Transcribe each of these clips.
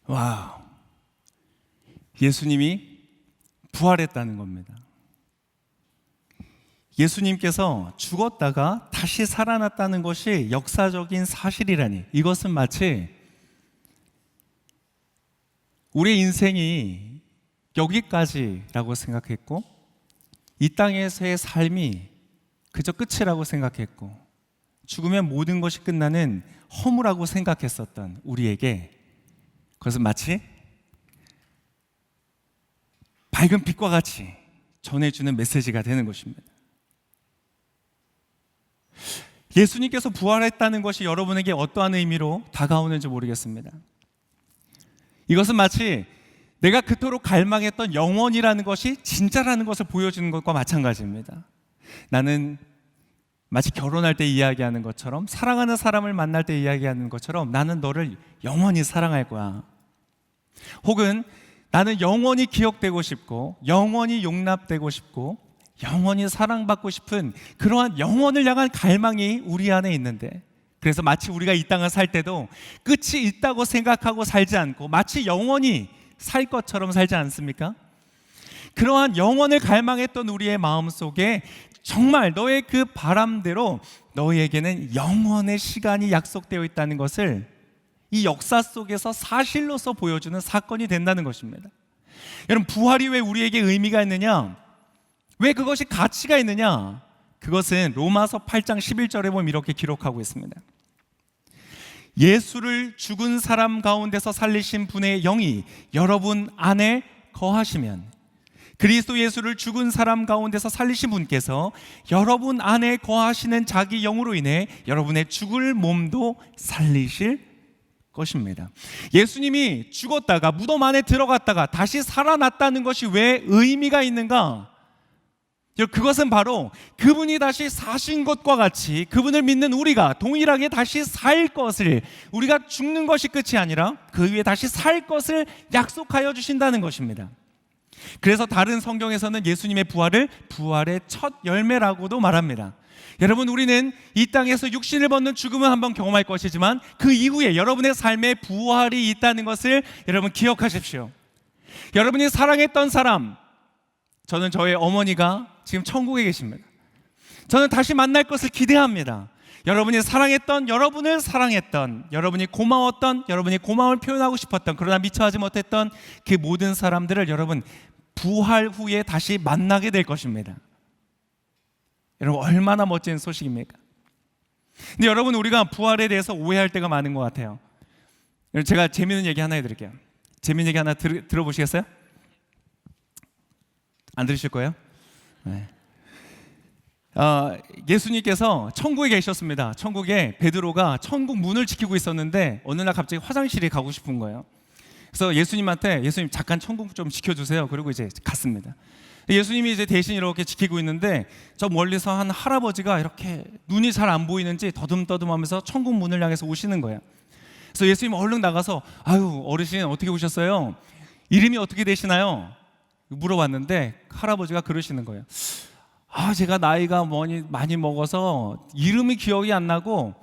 와, 예수님이 부활했다는 겁니다. 예수님께서 죽었다가 다시 살아났다는 것이 역사적인 사실이라니, 이것은 마치 우리의 인생이 여기까지라고 생각했고 이 땅에서의 삶이 그저 끝이라고 생각했고 죽으면 모든 것이 끝나는 허무라고 생각했었던 우리에게 그것은 마치 밝은 빛과 같이 전해주는 메시지가 되는 것입니다. 예수님께서 부활했다는 것이 여러분에게 어떠한 의미로 다가오는지 모르겠습니다. 이것은 마치 내가 그토록 갈망했던 영원이라는 것이 진짜라는 것을 보여주는 것과 마찬가지입니다. 나는 마치 결혼할 때 이야기하는 것처럼, 사랑하는 사람을 만날 때 이야기하는 것처럼 나는 너를 영원히 사랑할 거야. 혹은 나는 영원히 기억되고 싶고 영원히 용납되고 싶고 영원히 사랑받고 싶은 그러한 영원을 향한 갈망이 우리 안에 있는데, 그래서 마치 우리가 이 땅을 살 때도 끝이 있다고 생각하고 살지 않고 마치 영원히 살 것처럼 살지 않습니까? 그러한 영원을 갈망했던 우리의 마음속에 정말 너의 그 바람대로 너희에게는 영원의 시간이 약속되어 있다는 것을 이 역사 속에서 사실로서 보여주는 사건이 된다는 것입니다. 여러분, 부활이 왜 우리에게 의미가 있느냐? 왜 그것이 가치가 있느냐? 그것은 로마서 8장 11절에 보면 이렇게 기록하고 있습니다. 예수를 죽은 사람 가운데서 살리신 분의 영이 여러분 안에 거하시면, 그리스도 예수를 죽은 사람 가운데서 살리신 분께서 여러분 안에 거하시는 자기 영으로 인해 여러분의 죽을 몸도 살리실 것입니다. 예수님이 죽었다가 무덤 안에 들어갔다가 다시 살아났다는 것이 왜 의미가 있는가? 그것은 바로 그분이 다시 사신 것과 같이 그분을 믿는 우리가 동일하게 다시 살 것을, 우리가 죽는 것이 끝이 아니라 그 위에 다시 살 것을 약속하여 주신다는 것입니다. 그래서 다른 성경에서는 예수님의 부활을 부활의 첫 열매라고도 말합니다. 여러분, 우리는 이 땅에서 육신을 벗는 죽음을 한번 경험할 것이지만 그 이후에 여러분의 삶에 부활이 있다는 것을 여러분 기억하십시오. 여러분이 사랑했던 사람, 저는 저의 어머니가 지금 천국에 계십니다. 저는 다시 만날 것을 기대합니다. 여러분이 사랑했던, 여러분을 사랑했던, 여러분이 고마웠던, 여러분이 고마움을 표현하고 싶었던 그러나 미처 하지 못했던 그 모든 사람들을 여러분 부활 후에 다시 만나게 될 것입니다. 여러분, 얼마나 멋진 소식입니까? 근데 여러분, 우리가 부활에 대해서 오해할 때가 많은 것 같아요. 제가 재미있는 얘기 하나 해드릴게요. 재미있는 얘기 하나 들어보시겠어요? 안 들으실 거예요? 네. 예수님께서 천국에 계셨습니다. 천국에 베드로가 천국 문을 지키고 있었는데 어느 날 갑자기 화장실에 가고 싶은 거예요. 그래서 예수님한테, 예수님 잠깐 천국 좀 지켜주세요. 그리고 이제 갔습니다. 예수님이 이제 대신 이렇게 지키고 있는데 저 멀리서 한 할아버지가 이렇게 눈이 잘 안 보이는지 더듬더듬하면서 천국 문을 향해서 오시는 거예요. 그래서 예수님 얼른 나가서, 아유 어르신 어떻게 오셨어요? 이름이 어떻게 되시나요? 물어봤는데 할아버지가 그러시는 거예요. 제가 나이가 많이 먹어서 이름이 기억이 안 나고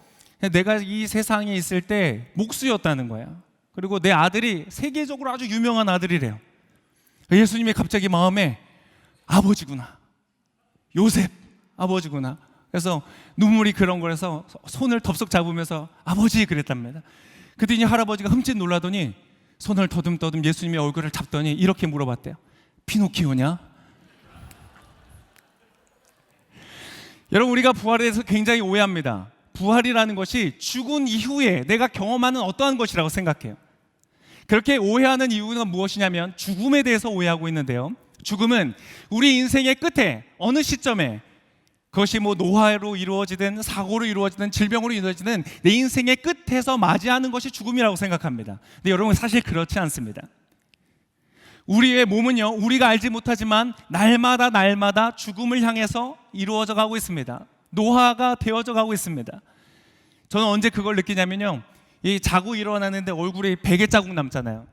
내가 이 세상에 있을 때 목수였다는 거야. 그리고 내 아들이 세계적으로 아주 유명한 아들이래요. 예수님이 갑자기 마음에 아버지구나, 요셉 아버지구나. 그래서 눈물이 그런 거라서 손을 덥석 잡으면서 아버지 그랬답니다. 그랬더니 할아버지가 흠칫 놀라더니 손을 더듬더듬 예수님의 얼굴을 잡더니 이렇게 물어봤대요. 피노키오냐? 여러분, 우리가 부활에 대해서 굉장히 오해합니다. 부활이라는 것이 죽은 이후에 내가 경험하는 어떠한 것이라고 생각해요. 그렇게 오해하는 이유가 무엇이냐면 죽음에 대해서 오해하고 있는데요. 죽음은 우리 인생의 끝에 어느 시점에, 그것이 노화로 이루어지든 사고로 이루어지든 질병으로 이루어지든 내 인생의 끝에서 맞이하는 것이 죽음이라고 생각합니다. 근데 여러분, 사실 그렇지 않습니다. 우리의 몸은요, 우리가 알지 못하지만 날마다 죽음을 향해서 이루어져 가고 있습니다. 노화가 되어져 가고 있습니다. 저는 언제 그걸 느끼냐면요, 자고 일어나는데 얼굴에 베개 자국 남잖아요.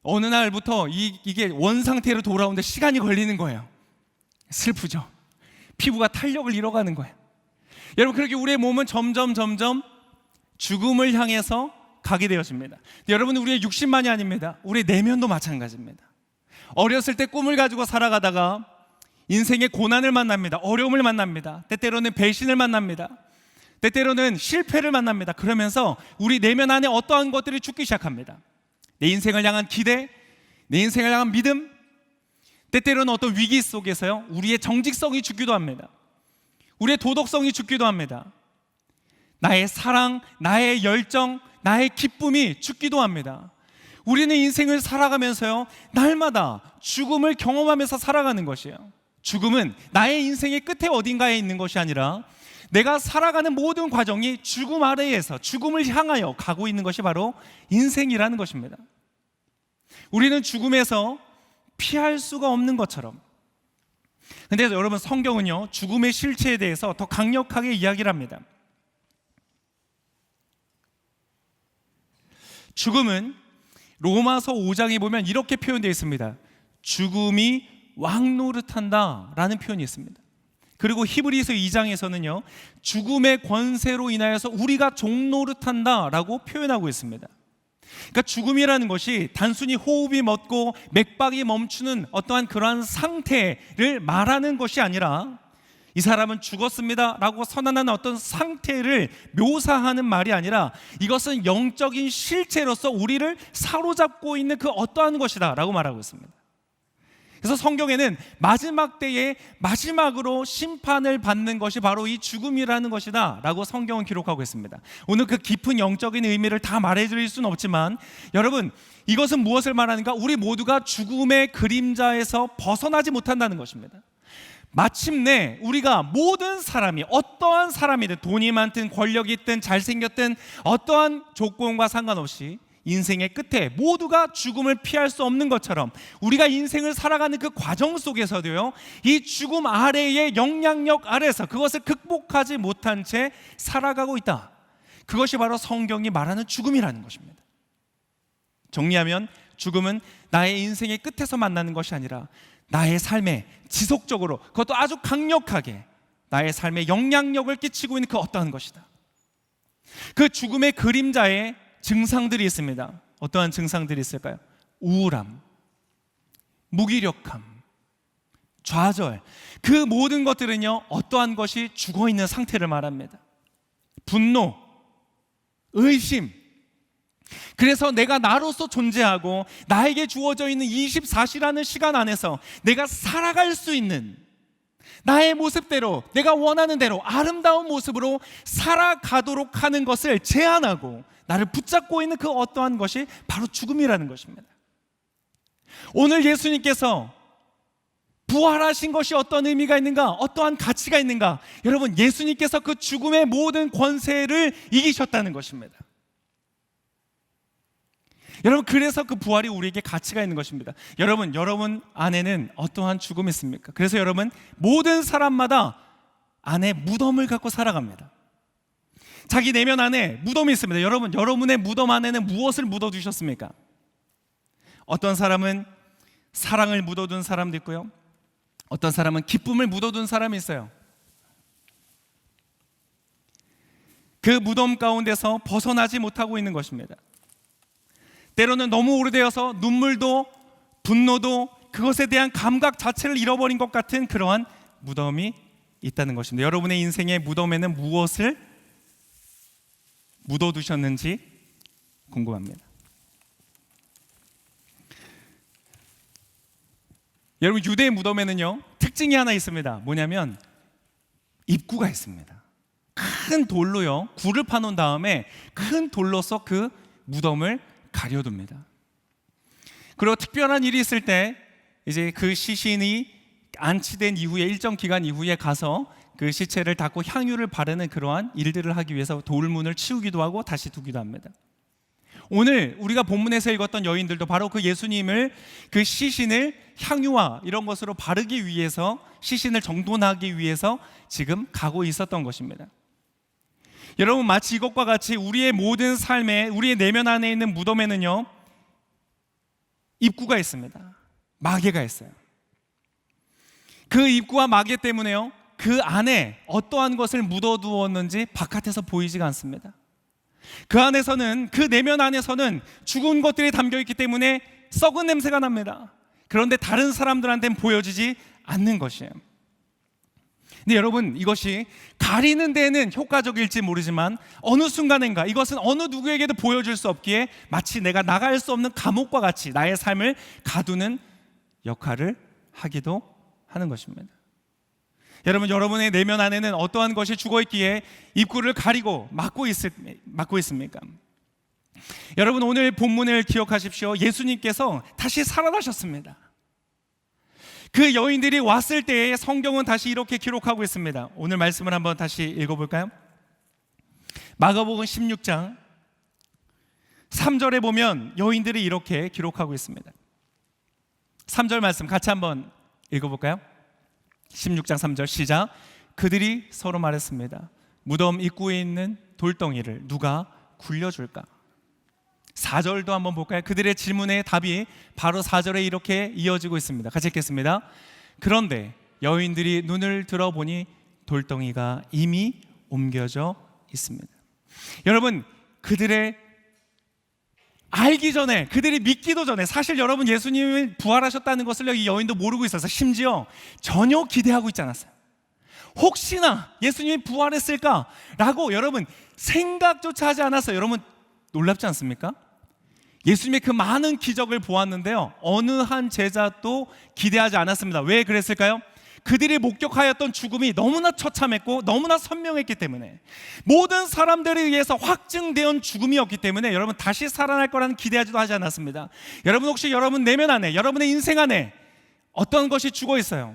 어느 날부터 이게 원상태로 돌아오는데 시간이 걸리는 거예요. 슬프죠. 피부가 탄력을 잃어가는 거예요. 여러분, 그렇게 우리의 몸은 점점 죽음을 향해서 가게 되어집니다. 여러분, 우리의 육신만이 아닙니다. 우리의 내면도 마찬가지입니다. 어렸을 때 꿈을 가지고 살아가다가 인생의 고난을 만납니다. 어려움을 만납니다. 때때로는 배신을 만납니다. 때때로는 실패를 만납니다. 그러면서 우리 내면 안에 어떠한 것들이 죽기 시작합니다. 내 인생을 향한 기대, 내 인생을 향한 믿음, 때때로는 어떤 위기 속에서요, 우리의 정직성이 죽기도 합니다. 우리의 도덕성이 죽기도 합니다. 나의 사랑, 나의 열정, 나의 기쁨이 죽기도 합니다. 우리는 인생을 살아가면서요, 날마다 죽음을 경험하면서 살아가는 것이에요. 죽음은 나의 인생의 끝에 어딘가에 있는 것이 아니라 내가 살아가는 모든 과정이 죽음 아래에서 죽음을 향하여 가고 있는 것이 바로 인생이라는 것입니다. 우리는 죽음에서 피할 수가 없는 것처럼, 근데 여러분, 성경은요, 죽음의 실체에 대해서 더 강력하게 이야기를 합니다. 죽음은 로마서 5장에 보면 이렇게 표현되어 있습니다. 죽음이 왕노릇한다 라는 표현이 있습니다. 그리고 히브리서 2장에서는요, 죽음의 권세로 인하여서 우리가 종노릇한다 라고 표현하고 있습니다. 그러니까 죽음이라는 것이 단순히 호흡이 멎고 맥박이 멈추는 어떠한 그러한 상태를 말하는 것이 아니라, 이 사람은 죽었습니다 라고 선언하는 어떤 상태를 묘사하는 말이 아니라, 이것은 영적인 실체로서 우리를 사로잡고 있는 그 어떠한 것이다 라고 말하고 있습니다. 그래서 성경에는 마지막 때에 마지막으로 심판을 받는 것이 바로 이 죽음이라는 것이다 라고 성경은 기록하고 있습니다. 오늘 그 깊은 영적인 의미를 다 말해드릴 수는 없지만, 여러분, 이것은 무엇을 말하는가? 우리 모두가 죽음의 그림자에서 벗어나지 못한다는 것입니다. 마침내 우리가 모든 사람이, 어떠한 사람이든, 돈이 많든 권력이 있든 잘생겼든 어떠한 조건과 상관없이 인생의 끝에 모두가 죽음을 피할 수 없는 것처럼, 우리가 인생을 살아가는 그 과정 속에서도요, 이 죽음 아래의 영향력 아래서 그것을 극복하지 못한 채 살아가고 있다. 그것이 바로 성경이 말하는 죽음이라는 것입니다. 정리하면, 죽음은 나의 인생의 끝에서 만나는 것이 아니라 나의 삶에 지속적으로, 그것도 아주 강력하게 나의 삶에 영향력을 끼치고 있는 그 어떠한 것이다. 그 죽음의 그림자에 증상들이 있습니다. 어떠한 증상들이 있을까요? 우울함, 무기력함, 좌절, 그 모든 것들은요, 어떠한 것이 죽어있는 상태를 말합니다. 분노, 의심. 그래서 내가 나로서 존재하고 나에게 주어져 있는 24시라는 시간 안에서 내가 살아갈 수 있는 나의 모습대로, 내가 원하는 대로 아름다운 모습으로 살아가도록 하는 것을 제한하고 나를 붙잡고 있는 그 어떠한 것이 바로 죽음이라는 것입니다. 오늘 예수님께서 부활하신 것이 어떤 의미가 있는가, 어떠한 가치가 있는가? 여러분, 예수님께서 그 죽음의 모든 권세를 이기셨다는 것입니다. 여러분, 그래서 그 부활이 우리에게 가치가 있는 것입니다. 여러분 안에는 어떠한 죽음이 있습니까? 그래서 여러분, 모든 사람마다 안에 무덤을 갖고 살아갑니다. 자기 내면 안에 무덤이 있습니다. 여러분의 무덤 안에는 무엇을 묻어두셨습니까? 어떤 사람은 사랑을 묻어둔 사람도 있고요, 어떤 사람은 기쁨을 묻어둔 사람이 있어요. 그 무덤 가운데서 벗어나지 못하고 있는 것입니다. 때로는 너무 오래되어서 눈물도 분노도 그것에 대한 감각 자체를 잃어버린 것 같은 그러한 무덤이 있다는 것입니다. 여러분의 인생의 무덤에는 무엇을 묻어두셨는지 궁금합니다. 여러분, 유대의 무덤에는요, 특징이 하나 있습니다. 뭐냐면 입구가 있습니다. 큰 돌로요, 굴을 파놓은 다음에 큰 돌로서 그 무덤을 가려둡니다. 그리고 특별한 일이 있을 때 이제 그 시신이 안치된 이후에 일정 기간 이후에 가서 그 시체를 닦고 향유를 바르는 그러한 일들을 하기 위해서 돌문을 치우기도 하고 다시 두기도 합니다. 오늘 우리가 본문에서 읽었던 여인들도 바로 그 예수님을, 그 시신을 향유와 이런 것으로 바르기 위해서, 시신을 정돈하기 위해서 지금 가고 있었던 것입니다. 여러분, 마치 이것과 같이 우리의 모든 삶에, 우리의 내면 안에 있는 무덤에는요, 입구가 있습니다. 마개가 있어요. 그 입구와 마개 때문에요, 그 안에 어떠한 것을 묻어두었는지 바깥에서 보이지가 않습니다. 그 안에서는, 그 내면 안에서는 죽은 것들이 담겨있기 때문에 썩은 냄새가 납니다. 그런데 다른 사람들한테는 보여지지 않는 것이에요. 근데 여러분, 이것이 가리는 데에는 효과적일지 모르지만 어느 순간인가 이것은 어느 누구에게도 보여줄 수 없기에 마치 내가 나갈 수 없는 감옥과 같이 나의 삶을 가두는 역할을 하기도 하는 것입니다. 여러분, 여러분의 내면 안에는 어떠한 것이 죽어있기에 입구를 가리고 막고 있습니까? 여러분, 오늘 본문을 기억하십시오. 예수님께서 다시 살아나셨습니다. 그 여인들이 왔을 때에 성경은 다시 이렇게 기록하고 있습니다. 오늘 말씀을 한번 다시 읽어볼까요? 마가복음 16장 3절에 보면 여인들이 이렇게 기록하고 있습니다. 3절 말씀 같이 한번 읽어볼까요? 16장 3절 시작. 그들이 서로 말했습니다. 무덤 입구에 있는 돌덩이를 누가 굴려줄까? 4절도 한번 볼까요? 그들의 질문의 답이 바로 4절에 이렇게 이어지고 있습니다. 같이 읽겠습니다. 그런데 여인들이 눈을 들어보니 돌덩이가 이미 옮겨져 있습니다. 여러분, 그들의 알기 전에, 그들이 믿기도 전에, 사실 여러분 예수님이 부활하셨다는 것을 이 여인도 모르고 있어서 심지어 전혀 기대하고 있지 않았어요. 혹시나 예수님이 부활했을까라고 여러분 생각조차 하지 않았어요. 여러분 놀랍지 않습니까? 예수님의 그 많은 기적을 보았는데요, 어느 한 제자도 기대하지 않았습니다. 왜 그랬을까요? 그들이 목격하였던 죽음이 너무나 처참했고 너무나 선명했기 때문에, 모든 사람들에 의해서 확증된 죽음이었기 때문에 여러분 다시 살아날 거라는 기대하지도 하지 않았습니다. 여러분, 혹시 여러분 내면 안에, 여러분의 인생 안에 어떤 것이 죽어 있어요?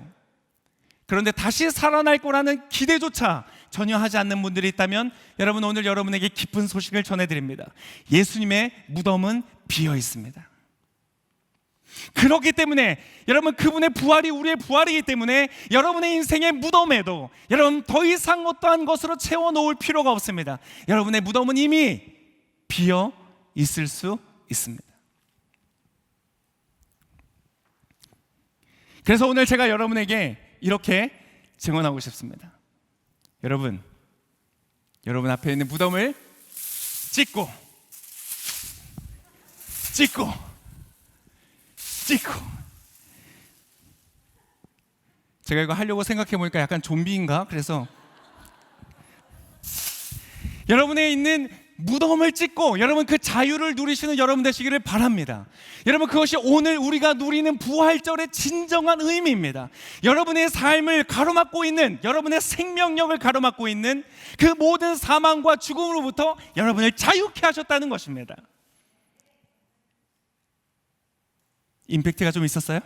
그런데 다시 살아날 거라는 기대조차 전혀 하지 않는 분들이 있다면 여러분, 오늘 여러분에게 기쁜 소식을 전해드립니다. 예수님의 무덤은 비어 있습니다. 그렇기 때문에 여러분, 그분의 부활이 우리의 부활이기 때문에 여러분의 인생의 무덤에도 여러분 더 이상 어떠한 것으로 채워놓을 필요가 없습니다. 여러분의 무덤은 이미 비어 있을 수 있습니다. 그래서 오늘 제가 여러분에게 이렇게 증언하고 싶습니다. 여러분 앞에 있는 무덤을 찍고 제가 이거 하려고 생각해 보니까 약간 좀비인가? 그래서 여러분의 있는 무덤을 찍고 여러분 그 자유를 누리시는 여러분 되시기를 바랍니다. 여러분, 그것이 오늘 우리가 누리는 부활절의 진정한 의미입니다. 여러분의 삶을 가로막고 있는, 여러분의 생명력을 가로막고 있는 그 모든 사망과 죽음으로부터 여러분을 자유케 하셨다는 것입니다. 임팩트가 좀 있었어요?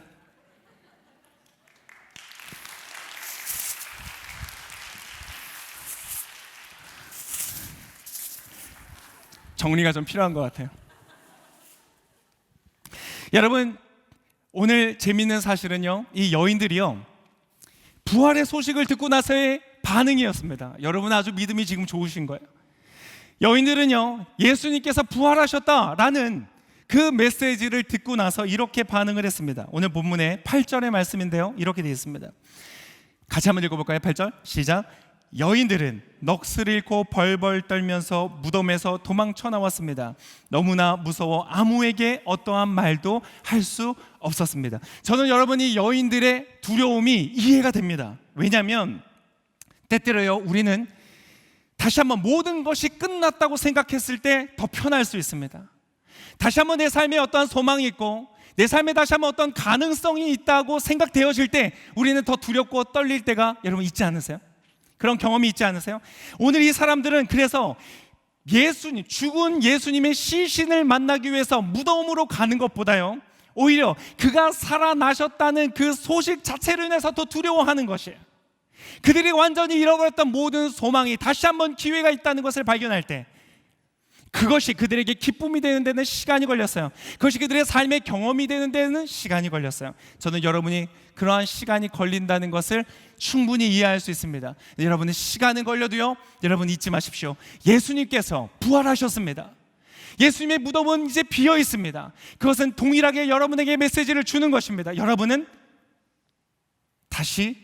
정리가 좀 필요한 것 같아요. 여러분, 오늘 재미있는 사실은요, 이 여인들이요 부활의 소식을 듣고 나서의 반응이었습니다. 여러분 아주 믿음이 지금 좋으신 거예요. 여인들은요 예수님께서 부활하셨다라는 그 메시지를 듣고 나서 이렇게 반응을 했습니다. 오늘 본문의 8절의 말씀인데요, 이렇게 되어 있습니다. 같이 한번 읽어볼까요? 8절 시작. 여인들은 넋을 잃고 벌벌 떨면서 무덤에서 도망쳐 나왔습니다. 너무나 무서워 아무에게 어떠한 말도 할 수 없었습니다. 저는 여러분이 여인들의 두려움이 이해가 됩니다. 왜냐하면 때때로요 우리는 다시 한번 모든 것이 끝났다고 생각했을 때 더 편할 수 있습니다. 다시 한번 내 삶에 어떠한 소망이 있고 내 삶에 다시 한번 어떤 가능성이 있다고 생각되어질 때 우리는 더 두렵고 떨릴 때가 여러분 있지 않으세요? 그런 경험이 있지 않으세요? 오늘 이 사람들은 그래서 예수님, 죽은 예수님의 시신을 만나기 위해서 무덤으로 가는 것보다요 오히려 그가 살아나셨다는 그 소식 자체로 인해서 더 두려워하는 것이에요. 그들이 완전히 잃어버렸던 모든 소망이 다시 한번 기회가 있다는 것을 발견할 때 그것이 그들에게 기쁨이 되는 데는 시간이 걸렸어요. 그것이 그들의 삶의 경험이 되는 데는 시간이 걸렸어요. 저는 여러분이 그러한 시간이 걸린다는 것을 충분히 이해할 수 있습니다. 여러분은 시간은 걸려도요 여러분 잊지 마십시오. 예수님께서 부활하셨습니다. 예수님의 무덤은 이제 비어 있습니다. 그것은 동일하게 여러분에게 메시지를 주는 것입니다. 여러분은 다시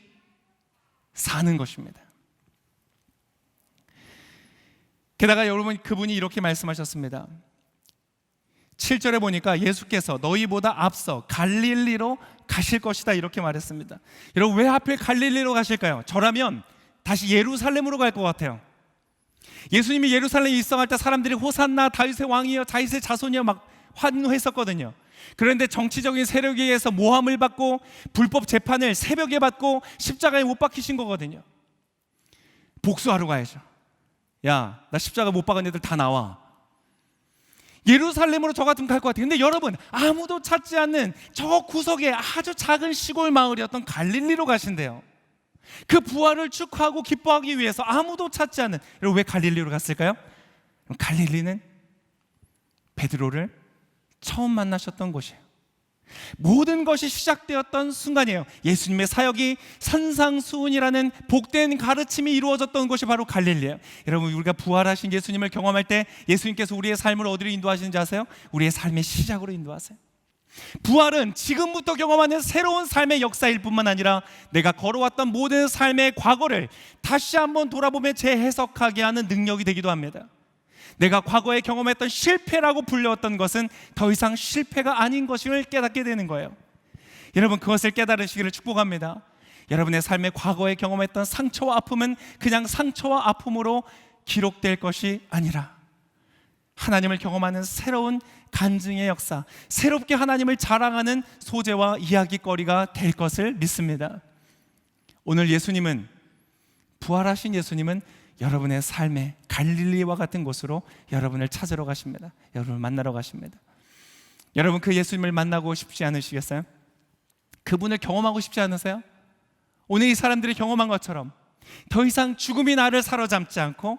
사는 것입니다. 게다가 여러분, 그분이 이렇게 말씀하셨습니다. 7절에 보니까 예수께서 너희보다 앞서 갈릴리로 가실 것이다 이렇게 말했습니다. 여러분, 왜 하필 갈릴리로 가실까요? 저라면 다시 예루살렘으로 갈 것 같아요. 예수님이 예루살렘에 입성할 때 사람들이 호산나 다윗의 왕이여 다윗의 자손이여 막 환호했었거든요. 그런데 정치적인 세력에 의해서 모함을 받고 불법 재판을 새벽에 받고 십자가에 못 박히신 거거든요. 복수하러 가야죠. 야, 나 십자가 못 박은 애들 다 나와. 예루살렘으로 저 같으면 갈 것 같아요. 근데 여러분, 아무도 찾지 않는 저 구석에 아주 작은 시골 마을이었던 갈릴리로 가신대요. 그 부활을 축하하고 기뻐하기 위해서 아무도 찾지 않는. 여러분, 왜 갈릴리로 갔을까요? 갈릴리는 베드로를 처음 만나셨던 곳이에요. 모든 것이 시작되었던 순간이에요. 예수님의 사역이 산상수훈이라는 복된 가르침이 이루어졌던 곳이 바로 갈릴리예요. 여러분, 우리가 부활하신 예수님을 경험할 때 예수님께서 우리의 삶을 어디로 인도하시는지 아세요? 우리의 삶의 시작으로 인도하세요. 부활은 지금부터 경험하는 새로운 삶의 역사일 뿐만 아니라 내가 걸어왔던 모든 삶의 과거를 다시 한번 돌아보며 재해석하게 하는 능력이 되기도 합니다. 내가 과거에 경험했던 실패라고 불려왔던 것은 더 이상 실패가 아닌 것을 깨닫게 되는 거예요. 여러분, 그것을 깨달으시기를 축복합니다. 여러분의 삶의 과거에 경험했던 상처와 아픔은 그냥 상처와 아픔으로 기록될 것이 아니라 하나님을 경험하는 새로운 간증의 역사, 새롭게 하나님을 자랑하는 소재와 이야기거리가 될 것을 믿습니다. 오늘 예수님은, 부활하신 예수님은 여러분의 삶의 갈릴리와 같은 곳으로 여러분을 찾으러 가십니다. 여러분을 만나러 가십니다. 여러분, 그 예수님을 만나고 싶지 않으시겠어요? 그분을 경험하고 싶지 않으세요? 오늘 이 사람들이 경험한 것처럼 더 이상 죽음이 나를 사로잡지 않고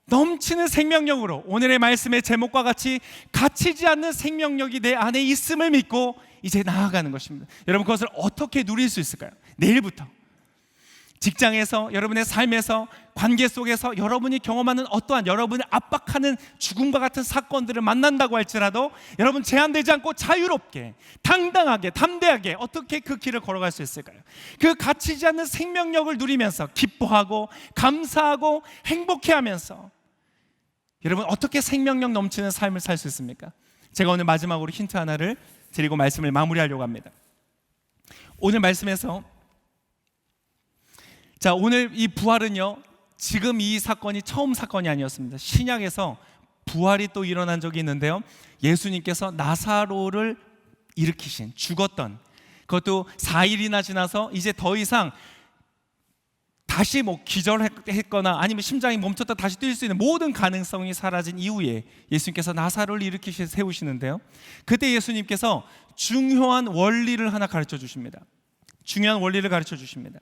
넘치는 생명력으로, 오늘의 말씀의 제목과 같이 갇히지 않는 생명력이 내 안에 있음을 믿고 이제 나아가는 것입니다. 여러분, 그것을 어떻게 누릴 수 있을까요? 내일부터 직장에서, 여러분의 삶에서, 관계 속에서 여러분이 경험하는 어떠한 여러분을 압박하는 죽음과 같은 사건들을 만난다고 할지라도 여러분, 제한되지 않고 자유롭게, 당당하게, 담대하게 어떻게 그 길을 걸어갈 수 있을까요? 그 갇히지 않는 생명력을 누리면서 기뻐하고 감사하고 행복해하면서 여러분, 어떻게 생명력 넘치는 삶을 살 수 있습니까? 제가 오늘 마지막으로 힌트 하나를 드리고 말씀을 마무리하려고 합니다. 오늘 말씀에서, 자, 오늘 이 부활은요, 지금 이 사건이 처음 사건이 아니었습니다. 신약에서 부활이 또 일어난 적이 있는데요, 예수님께서 나사로를 일으키신, 죽었던, 그것도 4일이나 지나서 이제 더 이상 다시 뭐 기절했거나 아니면 심장이 멈췄다 다시 뛸 수 있는 모든 가능성이 사라진 이후에 예수님께서 나사로를 일으키시 세우시는데요, 그때 예수님께서 중요한 원리를 하나 가르쳐 주십니다. 중요한 원리를 가르쳐 주십니다.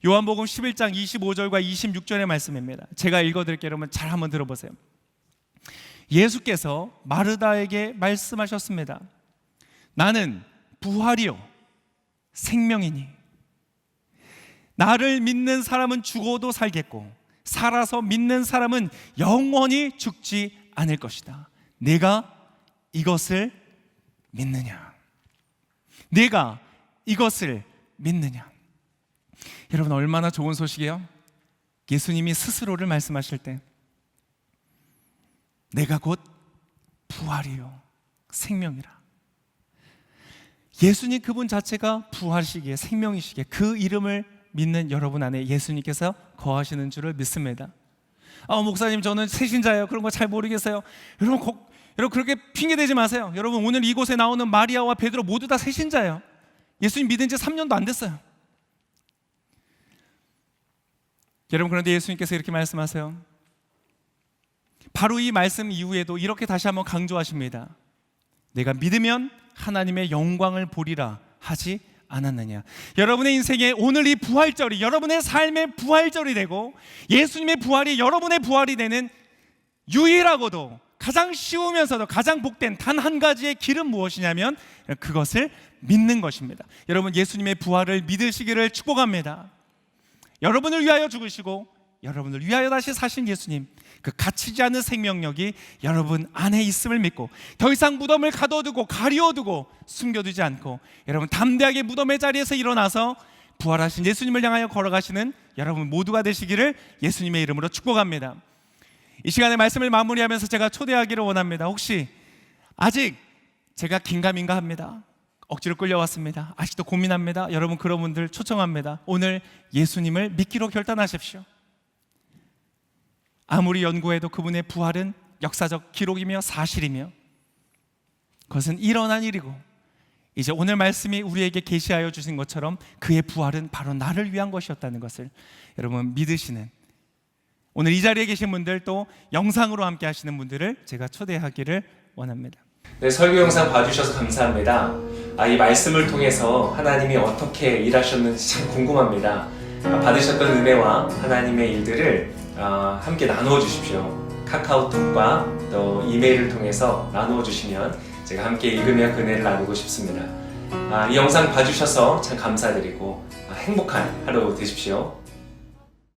요한복음 11장 25절과 26절의 말씀입니다. 제가 읽어드릴게요. 여러분, 잘 한번 들어보세요. 예수께서 마르다에게 말씀하셨습니다. 나는 부활이요 생명이니 나를 믿는 사람은 죽어도 살겠고 살아서 믿는 사람은 영원히 죽지 않을 것이다. 내가 이것을 믿느냐? 내가 이것을 믿느냐? 여러분, 얼마나 좋은 소식이에요? 예수님이 스스로를 말씀하실 때 내가 곧 부활이요 생명이라. 예수님 그분 자체가 부활이시기에 생명이시기에 그 이름을 믿는 여러분 안에 예수님께서 거하시는 줄을 믿습니다. 목사님, 저는 새신자예요. 그런 거 잘 모르겠어요. 여러분 그렇게 핑계대지 마세요. 여러분, 오늘 이곳에 나오는 마리아와 베드로 모두 다 새신자예요. 예수님 믿은 지 3년도 안 됐어요. 여러분, 그런데 예수님께서 이렇게 말씀하세요. 바로 이 말씀 이후에도 이렇게 다시 한번 강조하십니다. 내가 믿으면 하나님의 영광을 보리라 하지 않았느냐? 여러분의 인생에 오늘 이 부활절이 여러분의 삶의 부활절이 되고 예수님의 부활이 여러분의 부활이 되는 유일하고도 가장 쉬우면서도 가장 복된 단 한 가지의 길은 무엇이냐면 그것을 믿는 것입니다. 여러분, 예수님의 부활을 믿으시기를 축복합니다. 여러분을 위하여 죽으시고 여러분을 위하여 다시 사신 예수님, 그 갇히지 않는 생명력이 여러분 안에 있음을 믿고 더 이상 무덤을 가둬두고 가려두고 숨겨두지 않고 여러분 담대하게 무덤의 자리에서 일어나서 부활하신 예수님을 향하여 걸어가시는 여러분 모두가 되시기를 예수님의 이름으로 축복합니다. 이 시간에 말씀을 마무리하면서 제가 초대하기를 원합니다. 혹시 아직 제가 긴가민가 합니다. 억지로 끌려왔습니다. 아직도 고민합니다. 여러분, 그런 분들 초청합니다. 오늘 예수님을 믿기로 결단하십시오. 아무리 연구해도 그분의 부활은 역사적 기록이며 사실이며 그것은 일어난 일이고, 이제 오늘 말씀이 우리에게 계시하여 주신 것처럼 그의 부활은 바로 나를 위한 것이었다는 것을 여러분 믿으시는, 오늘 이 자리에 계신 분들, 또 영상으로 함께 하시는 분들을 제가 초대하기를 원합니다. 네, 설교 영상 봐주셔서 감사합니다. 이 말씀을 통해서 하나님이 어떻게 일하셨는지 참 궁금합니다. 받으셨던 은혜와 하나님의 일들을 함께 나누어 주십시오. 카카오톡과 또 이메일을 통해서 나누어 주시면 제가 함께 읽으며 그 은혜를 나누고 싶습니다. 이 영상 봐주셔서 참 감사드리고 행복한 하루 되십시오.